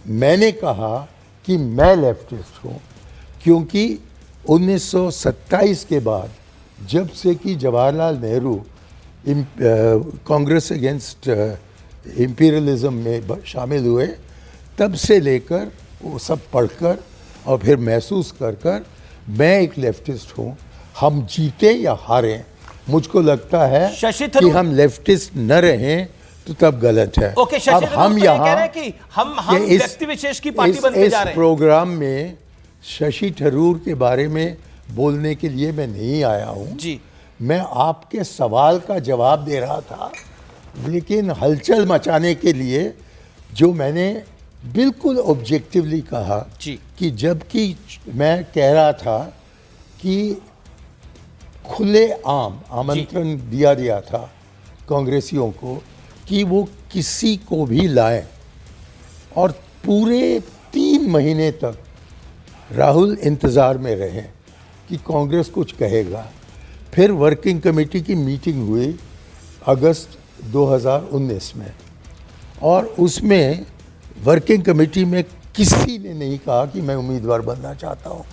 मैंने कहा कि मैं लेफ्टिस्ट हूँ, क्योंकि 1927 के बाद जब से कि जवाहरलाल नेहरू कांग्रेस अगेंस्ट इम्पीरियलिज्म में शामिल हुए, तब से लेकर वो सब पढ़कर और फिर महसूस कर मैं एक लेफ्टिस्ट हूँ। हम जीते या हारें, मुझको लगता है कि हम लेफ्टिस्ट न रहें तो तब गलत है। अब हम यहाँ कि हम व्यक्ति विशेष की पार्टी बनते जा रहे हैं। प्रोग्राम में शशि थरूर के बारे में बोलने के लिए मैं नहीं आया हूँ जी। मैं आपके सवाल का जवाब दे रहा था, लेकिन हलचल मचाने के लिए जो मैंने बिल्कुल ऑब्जेक्टिवली कहा कि जबकि मैं कह रहा था कि खुले आम आमंत्रण दिया था कांग्रेसियों को कि वो किसी को भी लाएं, और पूरे 3 महीने तक राहुल इंतज़ार में रहे कि कांग्रेस कुछ कहेगा। फिर वर्किंग कमेटी की मीटिंग हुई अगस्त 2019 में, और उसमें वर्किंग कमेटी में किसी ने नहीं कहा कि मैं उम्मीदवार बनना चाहता हूँ।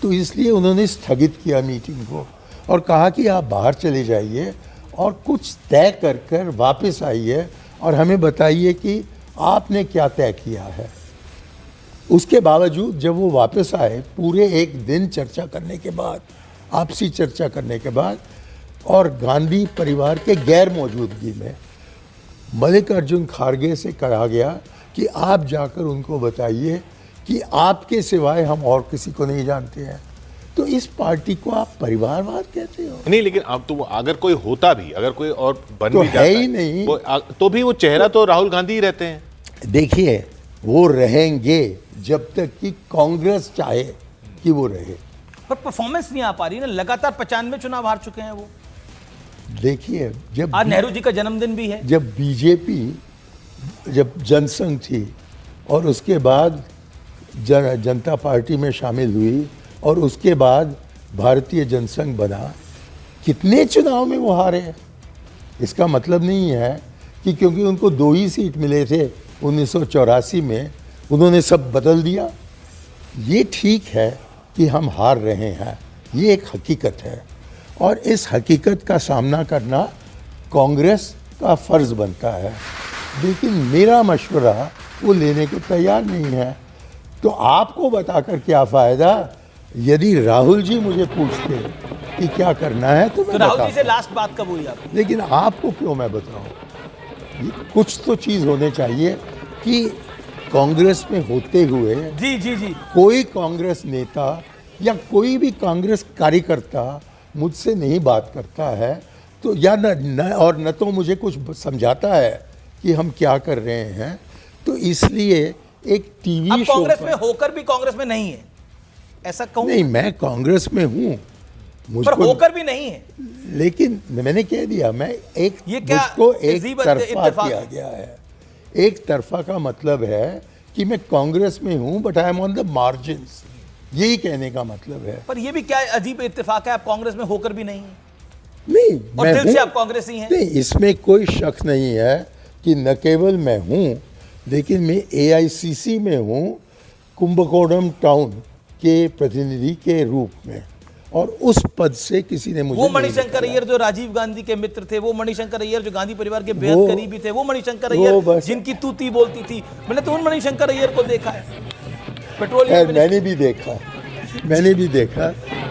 तो इसलिए उन्होंने स्थगित किया मीटिंग को और कहा कि आप बाहर चले जाइए और कुछ तय कर वापस आइए और हमें बताइए कि आपने क्या तय किया है। उसके बावजूद जब वो वापस आए, पूरे एक दिन चर्चा करने के बाद, आपसी चर्चा करने के बाद, और गांधी परिवार के गैर मौजूदगी में मल्लिकार्जुन खड़गे से कहा गया कि आप जाकर उनको बताइए कि आपके सिवाय हम और किसी को नहीं जानते हैं। तो इस पार्टी को आप परिवारवाद कहते हो? नहीं, लेकिन अब तो अगर कोई होता भी, अगर कोई और बन तो भी जाता है ही नहीं, तो भी वो चेहरा तो राहुल गांधी ही रहते हैं। देखिए, वो रहेंगे जब तक कि कांग्रेस चाहे कि वो रहे। पर परफॉर्मेंस नहीं आ पा रही ना, लगातार 95 चुनाव हार चुके हैं वो। देखिए, जब आज नेहरू जी का जन्मदिन भी है, जब बीजेपी, जब जनसंघ थी और उसके बाद जनता पार्टी में शामिल हुई और उसके बाद भारतीय जनसंघ बना, कितने चुनाव में वो हारे हैं। इसका मतलब नहीं है कि क्योंकि उनको 2 ही सीट मिले थे 1984 में, उन्होंने सब बदल दिया। ये ठीक है कि हम हार रहे हैं, ये एक हकीकत है, और इस हकीकत का सामना करना कांग्रेस का फ़र्ज़ बनता है। लेकिन मेरा मशवरा वो लेने को तैयार नहीं है। तो आपको बताकर क्या फ़ायदा? यदि राहुल जी मुझे पूछते कि क्या करना है तो मैं राहुल जी से लास्ट बात कब हुई आपकी? लेकिन आपको क्यों मैं बताऊं? कुछ तो चीज़ होने चाहिए कि कांग्रेस में होते हुए जी कोई कांग्रेस नेता या कोई भी कांग्रेस कार्यकर्ता मुझसे नहीं बात करता है, तो या न तो मुझे कुछ समझाता है कि हम क्या कर रहे हैं। तो इसलिए एक टीवी शो कांग्रेस में होकर भी कांग्रेस में नहीं है, ऐसा कहूं? नहीं, मैं कांग्रेस में हूं, पर होकर भी नहीं है। लेकिन मैंने कह दिया, मैं मुझको एक तरफा किया गया है। एक तरफा का मतलब है कि मैं कांग्रेस में हूं but I am on the margins, यही कहने का मतलब है। पर ये भी क्या अजीब इत्तेफाक है, आप कांग्रेस में होकर भी नहीं है। नहीं, और मैं दिल से आप कांग्रेसी हैं। नहीं, इसमें कोई शक नहीं है कि न केवल मैं हूं, लेकिन मैं AICC में हूं, कुंभकोणम टाउन के प्रतिनिधि के रूप में, और उस पद से किसी ने मुझे वो मणिशंकर अय्यर जो राजीव गांधी के मित्र थे, वो मणिशंकर अय्यर जो गांधी परिवार के बेहद करीबी थे, वो मणिशंकर अय्यर जिनकी तूती बोलती थी, मैंने तो उन मणिशंकर अय्यर को देखा है पेट्रोलियम। मैंने भी देखा,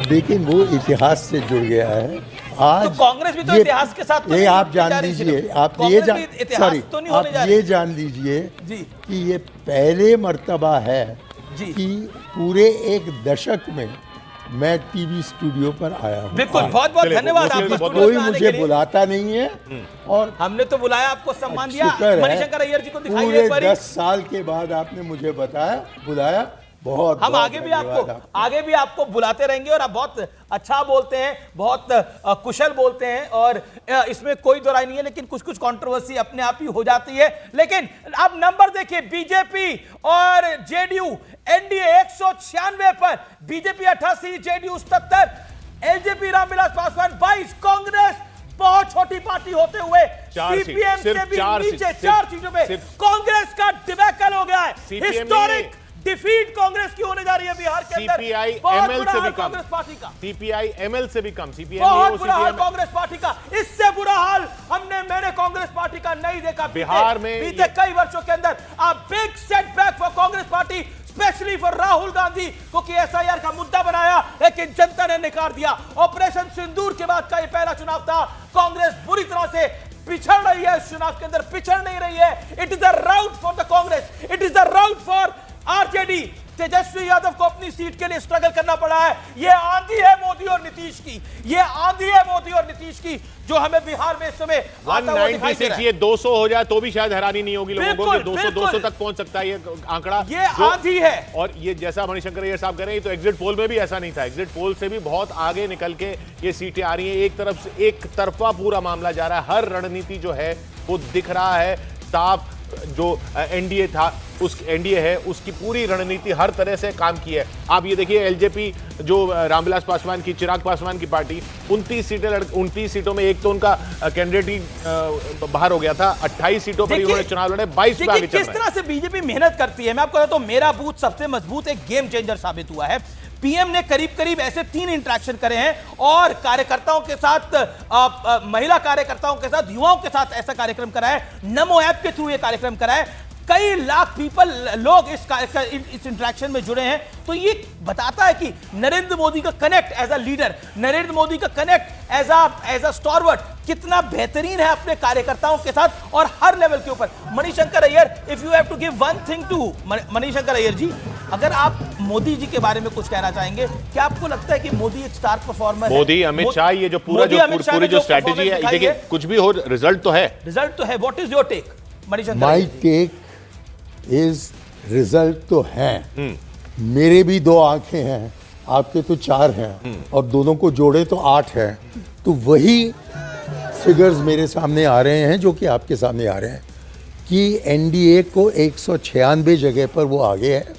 लेकिन वो इतिहास से जुड़ गया है। आज तो कांग्रेस भी तो इतिहास के साथ ये आप जान लीजिए, आप ये जान लीजिए कि ये पहले मर्तबा है कि पूरे एक दशक में मैं टीवी स्टूडियो पर आया हूँ। बिल्कुल, बहुत बहुत धन्यवाद आपका। कोई मुझे बुलाता नहीं है, और हमने तो बुलाया, आपको सम्मान दिया। मणिशंकर अय्यर जी को दिखाइए पूरे एक बारी। 10 साल के बाद आपने मुझे बुलाया। बहुत हम आगे भी आपको बुलाते रहेंगे, और आप बहुत अच्छा बोलते हैं, बहुत कुशल बोलते हैं, और इसमें कोई दो राय नहीं है। लेकिन कुछ कुछ कंट्रोवर्सी अपने आप ही हो जाती है। लेकिन अब नंबर देखिए, बीजेपी और जेडीयू एनडीए 196 पर, BJP 88, JDU 77, LJP Ramvilas Paswan 22, Congress बहुत छोटी पार्टी होते हुए चार सीट, सीपीएम से सिर्फ भी चार नीचे सीट, 4 सीटों पे सिर्फ कांग्रेस का डिबैकल हो गया है। CPM हिस्टोरिक डिफीट कांग्रेस की होने जा रही है बिहार के अंदर। सीपीआई बहुत एमएल बुरा से हाल भी कम, कांग्रेस पार्टी का, सीपीआई एमएल से भी कम, सीपीएम बहुत बुरा हाल कांग्रेस पार्टी का। इससे बुरा हाल मैंने कांग्रेस पार्टी का नहीं देखा बिहार में बीते कई वर्षों के अंदर। A big setback for Congress party, specially for Rahul Gandhi, क्योंकि एसआईआर का मुद्दा बनाया लेकिन जनता ने नकार दिया। ऑपरेशन सिंदूर के बाद का यह पहला चुनाव था। कांग्रेस बुरी तरह से पिछड़ रही है इस चुनाव के अंदर, पिछड़ नहीं रही है। It is the rout for the Congress, it is the rout for RJD. Tejashwi Yadav को अपनी सीट के लिए स्ट्रगल करना पड़ा है। ये आंधी है मोदी और नीतीश की, ये आंधी है मोदी और नीतीश की जो हमें बिहार में इस समय आता हुआ दिखाई दे रहा है। ये 200 हो जाए तो भी शायद हैरानी नहीं होगी लोगों को कि 200 तक पहुंच सकता है ये आंकड़ा। ये आंधी है। और ये जैसा मणिशंकर अय्यर साहब कह रहे हैं तो एग्जिट पोल में भी ऐसा नहीं था। एग्जिट पोल से भी बहुत आगे निकल के ये सीटें आ रही हैं। एक तरफ से एक तरफा पूरा मामला जा रहा है। हर रणनीति जो है वो दिख रहा है साफ। जो एनडीए था, उस एनडीए है, उसकी पूरी रणनीति हर तरह से काम की है। आप ये देखिए एलजेपी जो रामविलास पासवान की, चिराग पासवान की पार्टी, 29 सीटों में एक तो उनका कैंडिडेट ही बाहर हो गया था। 28 सीटों पर उन्होंने चुनाव लड़े, 22 पे आगे चल रहे हैं। किस तरह से बीजेपी मेहनत करती है। मैं आपको बताता हूं, मेरा बूथ सबसे मजबूत एक गेम चेंजर साबित हुआ है। पीएम ने करीब करीब ऐसे 3 इंटरेक्शन करे हैं और कार्यकर्ताओं के साथ, महिला कार्यकर्ताओं के साथ, युवाओं के साथ ऐसा कार्यक्रम करा है। नमो ऐप के थ्रू ये कार्यक्रम करा है। कई लाख लोग इस इंटरेक्शन में जुड़े हैं। तो ये बताता है कि नरेंद्र मोदी का connect as a leader, Narendra Modi का कनेक्ट एज अ स्टॉरवर्ट कितना बेहतरीन है अपने कार्यकर्ताओं के साथ और हर लेवल के ऊपर। Manishankar Aiyar, if you have to give one thing to Manishankar Aiyar ji, अगर आप मोदी जी के बारे में कुछ कहना चाहेंगे, क्या आपको लगता है कि मोदी एक स्टार परफॉर्मर है? मोदी, अमित शाह, ये जो पूरी जो स्ट्रैटेजी है, देखिए कुछ भी हो रिजल्ट तो है। रिजल्ट तो है। What is your take Manishankar? My take is result तो है। मेरे भी 2 आंखें हैं, आपके तो 4 हैं और दोनों को जोड़े तो 8 हैं। तो वही फिगर्स मेरे सामने आ रहे हैं जो कि आपके सामने आ रहे हैं कि एनडीए को 196 जगह पर वो आगे है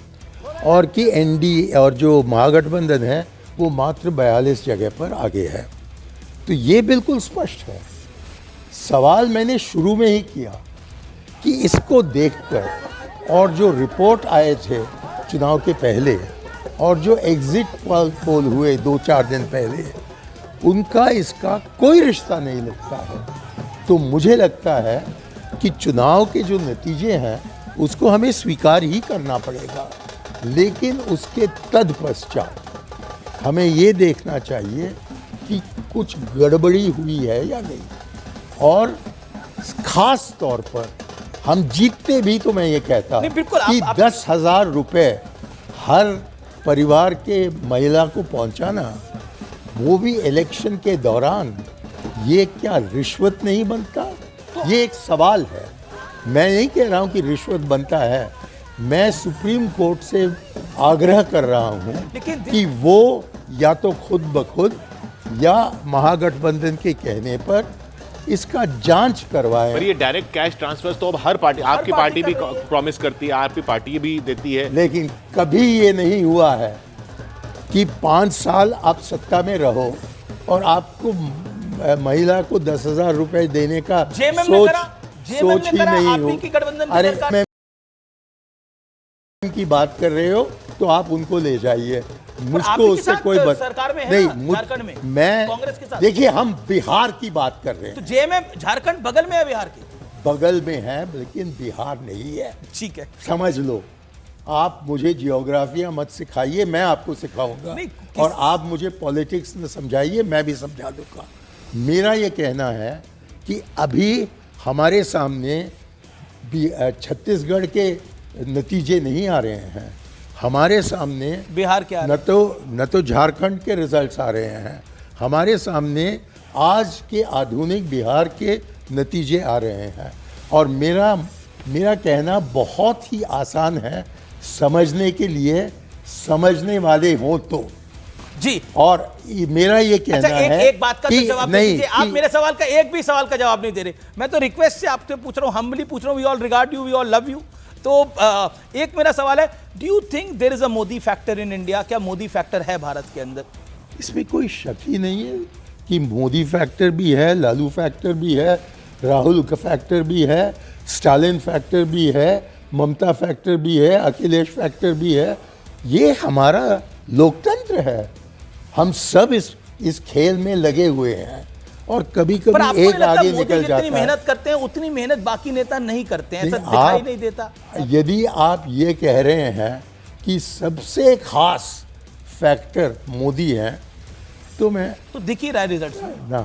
और कि एनडीए और जो महागठबंधन है वो मात्र 42 जगह पर आगे है। तो ये बिल्कुल स्पष्ट है। सवाल मैंने शुरू में ही किया कि इसको देखकर और जो रिपोर्ट आए थे चुनाव के पहले और जो एग्जिट पोल हुए 2-4 दिन पहले, उनका इसका कोई रिश्ता नहीं लगता है। तो मुझे लगता है कि चुनाव के जो नतीजे हैं उसको हमें स्वीकार ही करना पड़ेगा, लेकिन उसके तत्पश्चात हमें ये देखना चाहिए कि कुछ गड़बड़ी हुई है या नहीं। और खास तौर पर हम जीतते भी तो मैं ये कहता कि 10,000 रुपए हर परिवार के महिला को पहुंचाना, वो भी इलेक्शन के दौरान, ये क्या रिश्वत नहीं बनता? ये एक सवाल है। मैं नहीं कह रहा हूं कि रिश्वत बनता है। मैं सुप्रीम कोर्ट से आग्रह कर रहा हूं कि वो या तो खुद ब खुद या महागठबंधन के कहने पर इसका जांच करवाएं। पर ये डायरेक्ट कैश ट्रांसफर तो अब हर पार्टी, आपकी पार्टी भी प्रॉमिस करती है, आपकी पार्टी भी देती है, लेकिन कभी ये नहीं हुआ है कि 5 साल आप सत्ता में रहो और आपको महिला को 10,000 रुपए देने का सोच ही नहीं हो। अरे मैं की बात कर रहे हो तो आप उनको ले जाइए, मुझको उससे कोई सरकार में है नहीं। झारखंड में मैं कांग्रेस के साथ। देखिए, हम बिहार की बात कर रहे हैं। तो जेएमएम झारखंड बगल में है, बिहार के बगल में है, लेकिन बिहार नहीं है। ठीक है, समझ लो। आप मुझे जियोग्राफिया मत सिखाइए, मैं आपको सिखाऊंगा। और आप मुझे पॉलिटिक्स में समझाइए, मैं भी समझा दूंगा। मेरा ये कहना है कि अभी हमारे सामने छत्तीसगढ़ के नतीजे नहीं आ रहे हैं, हमारे सामने बिहार के न तो झारखंड के रिजल्ट्स आ रहे हैं, हमारे सामने आज के आधुनिक बिहार के नतीजे आ रहे हैं। और मेरा कहना बहुत ही आसान है समझने के लिए, समझने वाले हों तो जी। और मेरा ये कहना है एक बात का जवाब नहीं, आप मेरे सवाल का एक भी सवाल का जवाब नहीं दे रहे। मैं तो रिक्वेस्ट से आपसे पूछ रहा हूँ, हम्बली पूछ रहा हूँ। We all regard you, we all love you. तो एक मेरा सवाल है, do you think there is a Modi factor in India? क्या मोदी फैक्टर है भारत के अंदर? इसमें कोई शक ही नहीं है कि मोदी फैक्टर भी है, लालू फैक्टर भी है, राहुल का फैक्टर भी है, स्टालिन फैक्टर भी है, ममता फैक्टर भी है, अखिलेश फैक्टर भी है। ये हमारा लोकतंत्र है। हम सब इस खेल में लगे हुए हैं और कभी पर आपको कभी नहीं एक लगता आगे मोदी निकल जितनी जाता है। मेहनत करते हैं उतनी मेहनत बाकी नेता नहीं करते हैं, ऐसा नहीं, दिखाई नहीं देता? यदि आप ये कह रहे हैं कि सबसे खास फैक्टर मोदी है तो मैं तो दिख ही रहा है रिजल्ट में। ना